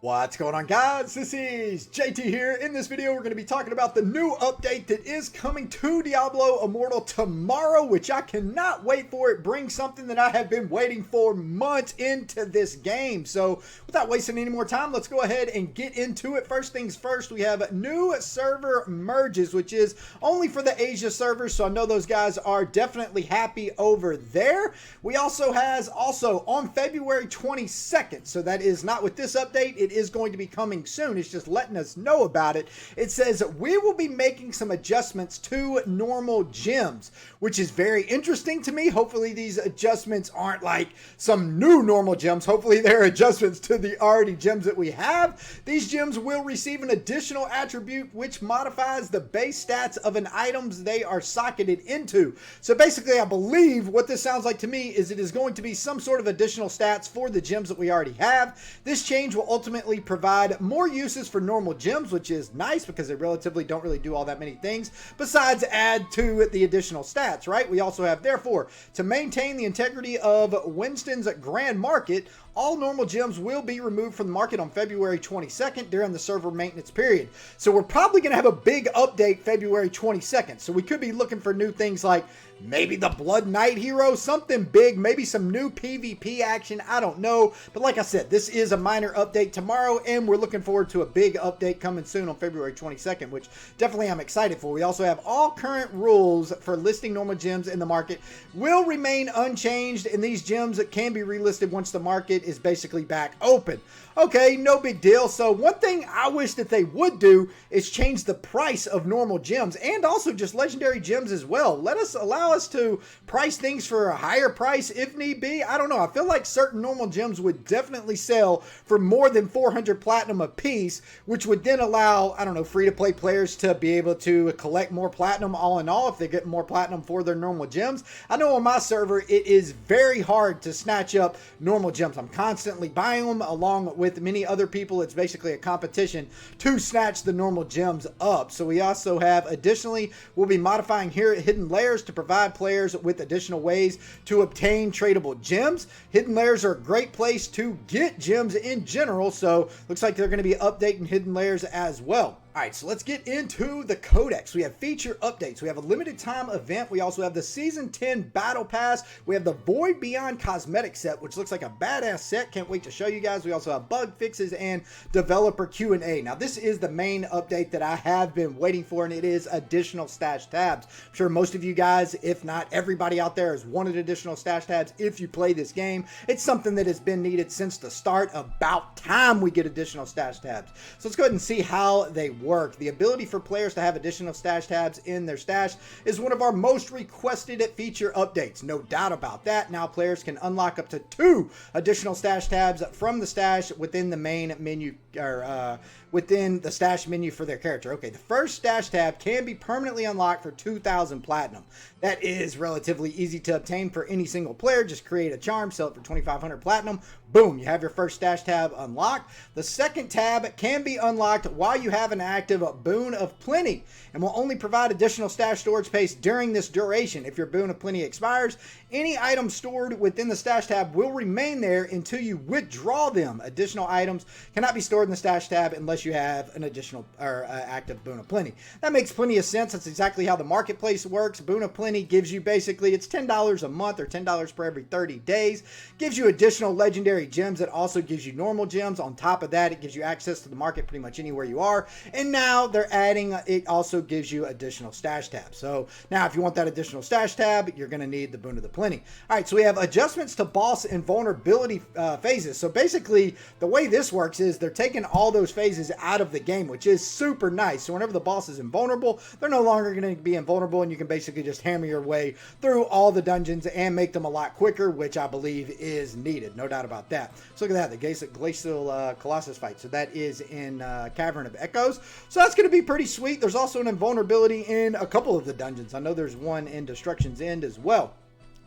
What's going on, guys? This is JT here. In this video, we're going to be talking about the new update that is coming to Diablo Immortal tomorrow, which I cannot wait for. It brings something that I have been waiting for months into this game. So without wasting any more time, let's go ahead and get into it. First things first, we have new server merges, which is only for the Asia servers. So I know those guys are definitely happy over there. We also on February 22nd. So that is not with this update. It is going to be coming soon. It's just letting us know about it. It says we will be making some adjustments to normal gems, which is very interesting to me. Hopefully these adjustments aren't like some new normal gems. Hopefully they're adjustments to the already gems that we have. These gems will receive an additional attribute which modifies the base stats of an items they are socketed into. So basically, I believe what this sounds like to me is it is going to be some sort of additional stats for the gems that we already have. This change will ultimately provide more uses for normal gems, which is nice because they relatively don't really do all that many things besides add to the additional stats, right? We also have, therefore, to maintain the integrity of Winston's Grand Market, all normal gems will be removed from the market on February 22nd during the server maintenance period. So we're probably going to have a big update February 22nd. So we could be looking for new things like maybe the Blood Knight hero, something big, maybe some new PvP action. I don't know. But like I said, this is a minor update tomorrow, and we're looking forward to a big update coming soon on February 22nd, which definitely I'm excited for. We also have all current rules for listing normal gems in the market will remain unchanged, and these gems can be relisted once the market is basically back open. Okay, no big deal. So one thing I wish that they would do is change the price of normal gems and also just legendary gems as well. Allow us to price things for a higher price if need be. I don't know. I feel like certain normal gems would definitely sell for more than 400 platinum a piece, which would then allow, I don't know, free-to-play players to be able to collect more platinum all in all if they get more platinum for their normal gems. I know on my server, it is very hard to snatch up normal gems. I'm constantly buying them along with many other people. It's basically a competition to snatch the normal gems up. So we also have, additionally, we'll be modifying here at Hidden Layers to provide players with additional ways to obtain tradable gems. Hidden Layers are a great place to get gems in general, so looks like they're going to be updating Hidden Layers as well. All right, so let's get into the codex. We have feature updates. We have a limited time event. We also have the Season 10 Battle Pass. We have the Void Beyond cosmetic set, which looks like a badass set. Can't wait to show you guys. We also have bug fixes and developer Q&A. Now, this is the main update that I have been waiting for, and it is additional stash tabs. I'm sure most of you guys, if not everybody out there, has wanted additional stash tabs if you play this game. It's something that has been needed since the start. About time we get additional stash tabs. So let's go ahead and see how they work. The ability for players to have additional stash tabs in their stash is one of our most requested feature updates. No doubt about that. Now players can unlock up to 2 additional stash tabs from the stash within the main menu, or within the stash menu for their character. Okay, the first stash tab can be permanently unlocked for 2,000 platinum. That is relatively easy to obtain for any single player. Just create a charm, sell it for 2,500 platinum. Boom, you have your first stash tab unlocked. The second tab can be unlocked while you have an active Boon of Plenty and will only provide additional stash storage space during this duration. If your Boon of Plenty expires, any items stored within the stash tab will remain there until you withdraw them. Additional items cannot be stored in the stash tab unless you have an additional or active Boon of Plenty. That makes plenty of sense. That's exactly how the marketplace works. Boon of Plenty gives you basically, it's $10 a month or $10 per every 30 days. Gives you additional legendary gems. It also gives you normal gems. On top of that, it gives you access to the market pretty much anywhere you are. And now they're adding, it also gives you additional stash tabs. So now if you want that additional stash tab, you're going to need the Boon of the Plenty. All right, so we have adjustments to boss and vulnerability phases. So basically, the way this works is they're taking all those phases out of the game, which is super nice. So whenever the boss is invulnerable, they're no longer going to be invulnerable, and you can basically just hammer your way through all the dungeons and make them a lot quicker, which I believe is needed. No doubt about that. So look at that, the Glacial Colossus fight. So that is in Cavern of Echoes. So that's going to be pretty sweet. There's also an invulnerability in a couple of the dungeons. I know there's one in Destruction's End as well.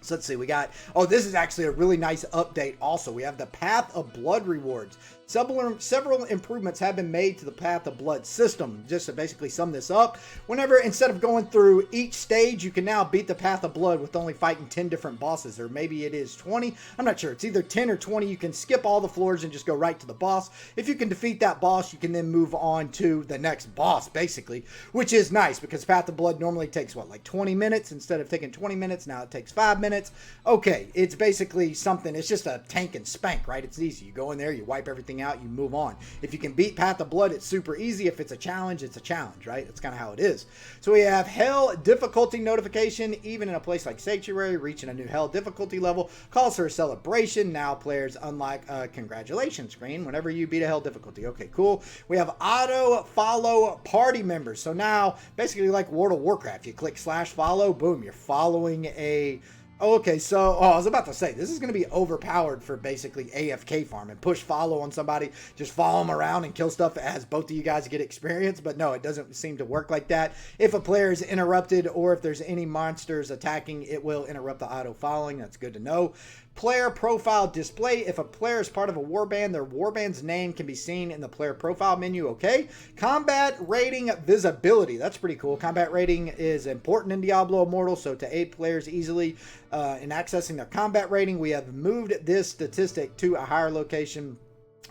So let's see, we got, oh, this is actually a really nice update also. We have the Path of Blood rewards. Several improvements have been made to the Path of Blood system. Just to basically sum this up, whenever instead of going through each stage, you can now beat the Path of Blood with only fighting 10 different bosses, or maybe it is 20. I'm not sure. It's either 10 or 20. You can skip all the floors and just go right to the boss. If you can defeat that boss, you can then move on to the next boss, basically, which is nice because Path of Blood normally takes, what, like 20 minutes? Instead of taking 20 minutes, now it takes 5 minutes. Okay, it's basically something. It's just a tank and spank, right? It's easy. You go in there, you wipe everything out, you move on. If you can beat Path of Blood, it's super easy. If it's a challenge, it's a challenge, right? That's kind of how it is. So we have Hell difficulty notification. Even in a place like Sanctuary, reaching a new Hell difficulty level calls for a celebration. Now players unlock a congratulations screen whenever you beat a Hell difficulty. Okay, cool. We have auto follow party members. So now, basically like World of Warcraft, you click /follow, boom, you're following a... Okay, so, I was about to say, this is going to be overpowered for basically AFK farming. Push follow on somebody, just follow them around and kill stuff as both of you guys get experience. But no, it doesn't seem to work like that. If a player is interrupted or if there's any monsters attacking, it will interrupt the auto following. That's good to know. Player profile display. If a player is part of a warband, their warband's name can be seen in the player profile menu. Okay. Combat rating visibility. That's pretty cool. Combat rating is important in Diablo Immortal, so to aid players easily in accessing their combat rating, we have moved this statistic to a higher location.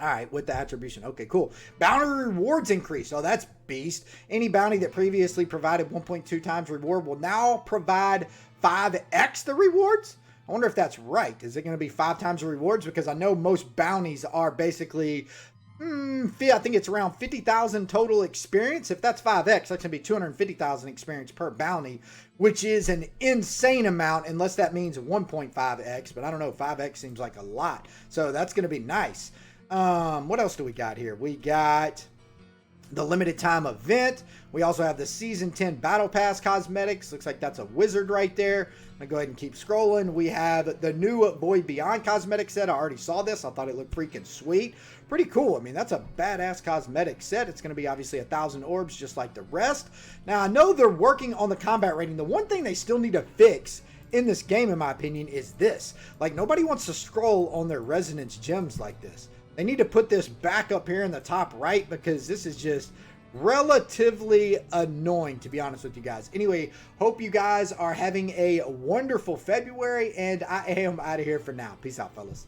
All right, with the attribution. Okay, cool. Bounty rewards increase. Oh, that's beast. Any bounty that previously provided 1.2 times reward will now provide 5x the rewards. I wonder if that's right. Is it going to be 5 times the rewards? Because I know most bounties are basically, I think it's around 50,000 total experience. If that's 5x, that's going to be 250,000 experience per bounty, which is an insane amount, unless that means 1.5x. But I don't know, 5x seems like a lot. So that's going to be nice. What else do we got here? We got the limited time event. We also have the season 10 battle pass cosmetics. Looks like that's a wizard right there. I'm gonna go ahead and keep scrolling. We have the new Void Beyond cosmetic set. I already saw this. I thought it looked freaking sweet. Pretty cool. I mean, that's a badass cosmetic set. It's gonna be obviously 1,000 orbs just like the rest. Now I know they're working on the combat rating. The one thing they still need to fix in this game, in my opinion, is this. Like, nobody wants to scroll on their resonance gems like this. They need to put this back up here in the top right, because this is just relatively annoying, to be honest with you guys. Anyway, hope you guys are having a wonderful February, and I am out of here for now. Peace out, fellas.